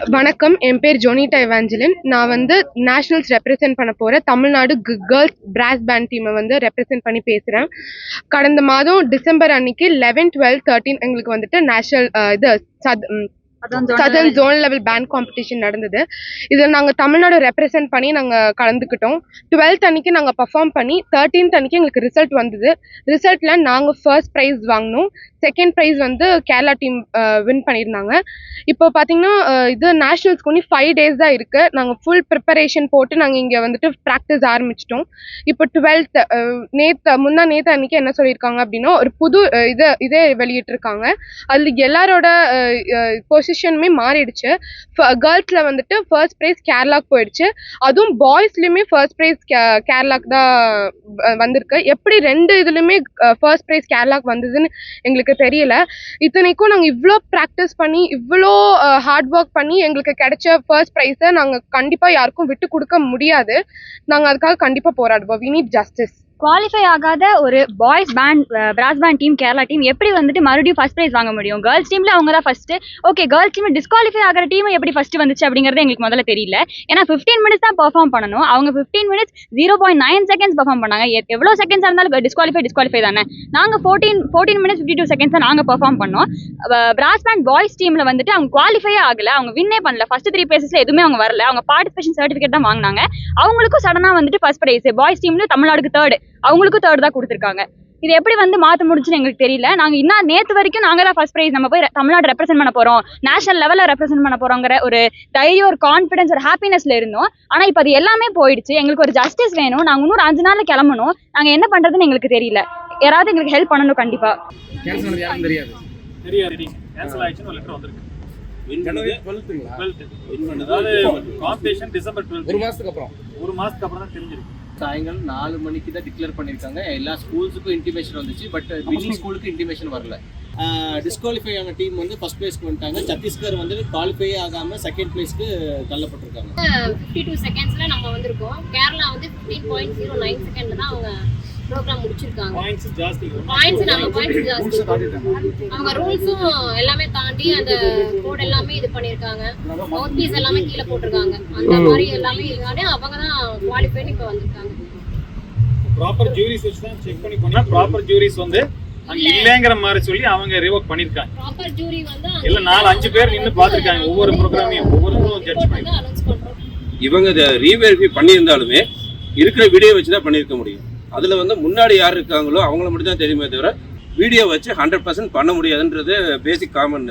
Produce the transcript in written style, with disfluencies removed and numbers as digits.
வணக்கம். என் பேர் ஜோனிட்டா எவாஞ்சலின். நான் வந்து நேஷனல்ஸ் ரெப்ரசென்ட் பண்ண போகிற தமிழ்நாடு கேர்ள்ஸ் பிராஸ் பேண்ட் டீமை வந்து ரெப்ரசென்ட் பண்ணி பேசுகிறேன். கடந்த மாதம் டிசம்பர் அன்னைக்கு 11, 12, 13 எங்களுக்கு வந்துட்டு national southern zone level band competition நடந்தது. இதில் நாங்கள் தமிழ்நாடு ரெப்ரசென்ட் பண்ணி நாங்கள் கலந்துக்கிட்டோம். 12th அன்னைக்கு நாங்கள் பர்ஃபார்ம் பண்ணி 13th அன்னைக்கு எங்களுக்கு ரிசல்ட் வந்தது. ரிசல்ட்டில் நாங்கள் ஃபர்ஸ்ட் ப்ரைஸ் வாங்கினோம். செகண்ட் ப்ரைஸ் வந்து கேரளா டீம் வின் பண்ணியிருந்தாங்க. இப்போ பார்த்தீங்கன்னா இது நேஷ்னல்ஸ்க்கு ஒன்லி 5 days தான் இருக்குது. நாங்கள் ஃபுல் ப்ரிப்பரேஷன் போட்டு நாங்கள் இங்கே வந்துட்டு ப்ராக்டிஸ் ஆரம்பிச்சிட்டோம். இப்போ 12th நேற்று அன்னைக்கு என்ன சொல்லியிருக்காங்க அப்படின்னா ஒரு புது இதே வெளியிட்டிருக்காங்க. அதில் எல்லாரோட பொசிஷனுமே மாறிடுச்சு. கேர்ள்ஸில் வந்துட்டு ஃபர்ஸ்ட் ப்ரைஸ் கேரளாவுக்கு போயிடுச்சு. அதுவும் பாய்ஸ்லேயுமே ஃபர்ஸ்ட் ப்ரைஸ் கேரளாவுக்கு தான் வந்திருக்கு. எப்படி 2 இதுலையுமே ஃபர்ஸ்ட் ப்ரைஸ் கேரளாவுக்கு வந்ததுன்னு எங்களுக்கு தெரியல. இத்தனைக்கும் நாங்கள் இவ்வளோ ப்ராக்டிஸ் பண்ணி இவ்வளோ ஹார்ட் ஒர்க் பண்ணி எங்களுக்கு கிடைச்ச ஃபர்ஸ்ட் ப்ரைஸை நாங்கள் கண்டிப்பாக யாருக்கும் விட்டு கொடுக்க முடியாது. நாங்கள் அதுக்காக கண்டிப்பாக போராடுவோம். We need justice. குவாலிஃபை ஆகாத ஒரு பாய்ஸ் பேண்ட் பிராஸ் பேண்ட் டீம் கேரளா டீம் எப்படி வந்துட்டு மறுபடியும் ஃபர்ஸ்ட் ப்ரைஸ் வாங்க முடியும்? கேர்ள்ஸ் டீம்ல அவங்க தான் first. Okay, girls team disqualify ஆகிற டீம் எப்படி ஃபர்ஸ்ட் வந்துச்சு அப்படிங்கிறது எங்களுக்கு முதல்ல தெரியல. ஏன்னா 15 minutes தான் பெர்ஃபார்ம் பண்ணணும். அவங்க 15 minutes 0.9 seconds பெர்ஃபார்ம் பண்ணாங்க. எவ்வளோ செகண்ட்ஸாக இருந்தாலும் டிஸ்குவாலிஃபை தானே. நாங்கள் 14 minutes 52 seconds தான் நாங்கள் பெர்ஃபார்ம் பண்ணோம். பிராஸ் பேண்ட் பாய்ஸ் டீம்ல வந்துட்டு அவங்க குவாலிஃபையே ஆகல, அவங்க வின்னே பண்ணல. ஃபர்ஸ்ட் 3 places எதுவுமே அவங்க வரல. அவங்க பார்ட்டிசிபேஷன் சர்டிஃபிகேட் தான் வாங்கினாங்க. அவங்களுக்கும் சடனாக வந்துட்டு ஃபர்ஸ்ட் ப்ரைஸ். பாய்ஸ் டீம்ல தமிழ்நாடுக்கு 3rd, அவங்களுக்கும் 3rd தான் கொடுத்துருக்காங்க. இது எப்படி வந்து மாற்ற முடிச்சுன்னு எங்களுக்கு தெரியல. நாங்கள் இன்னும் நேற்று வரைக்கும் நாங்கள் தான் ஃபர்ஸ்ட் ப்ரைஸ், நம்ம போய் தமிழ்நாடு ரெப்ரசென்ட் பண்ண போகிறோம், நேஷனல் லெவலில் ரெப்ரசென்ட் பண்ண போகிறோங்கிற ஒரு தைரியம், ஒரு கான்ஃபிடன்ஸ், ஒரு ஹாப்பினஸ்ல இருந்தோம். ஆனால் இப்போ அது எல்லாமே போயிடுச்சு. எங்களுக்கு ஒரு ஜஸ்டிஸ் வேணும். நாங்கள் இன்னொரு 5 நாள்ல கிளம்பணும். நாங்கள் என்ன பண்ணுறதுன்னு எங்களுக்கு தெரியல. யாராவது எங்களுக்கு ஹெல்ப் பண்ணணும் கண்டிப்பாக. சாயங்காலம் 4 மணிக்கு தான் டிக்ளேர் பண்ணியிருக்காங்க. எல்லா ஸ்கூல்ஸுக்கும் இன்டிமேஷன் வந்துச்சு. பட் வின்னிங் ஸ்கூலுக்கு இன்டிமேஷன் வரல. டிஸ்குவாலிஃபை ஆன டீம் வந்து ஃபர்ஸ்ட் பிளேஸ்க்கு வந்துட்டாங்க. சத்தீஸ்கர் வந்து குவாலிஃபை ஆகாமல் செகண்ட் பிளேஸ்க்கு தள்ளப்பட்டிருக்காங்க. 52 secondsல நம்ம வந்திருக்கோம். கேரளா வந்து 15.09 செகண்ட்ல தான் அவங்க ப்ரோக்ராம் முடிச்சிருக்காங்க. பாயிண்ட்ஸ் ஜாஸ்தி. அவங்க ரூல்ஸும் எல்லாமே தாண்டி அந்த கோட் எல்லாமே இது பண்ணிருக்காங்க. மவுத் பீஸ் எல்லாமே கீழே போட்டிருக்காங்க. அந்த மாதிரி எல்லாமே இருக்கானே அவங்க தான் குவாலிஃபைன்னு இப்போ வந்திருக்காங்க. ப்ராப்பர் ஜூரிஸ் வச்சு தான் செக் பண்ணா ப்ராப்பர் ஜூரிஸ் வந்து அங்க இல்லங்கற மாதிரி சொல்லி அவங்க ரிவோக் பண்ணிருக்காங்க. ப்ராப்பர் ஜூரி வந்து இல்ல 4-5 பேர் நின்னு பாத்துட்டாங்க. ஒவ்வொரு ப்ரோகிராமையும் ஒவ்வொருத்தரும் ஜட்ஜ் பண்ணி அனௌன்ஸ் பண்றோம். இவங்க ரீவெரிஃபை பண்ணியிருந்தாலுமே இருக்கிற வீடியோ வச்சு தான் பண்ணியிருக்க முடியும். அதுல வந்து முன்னாடி யார் இருக்காங்களோ அவங்கள மட்டும் தான் தெரியுமே தவிர வீடியோ வச்சு 100% பண்ண முடியாதுன்றது பேசிக் காமன்.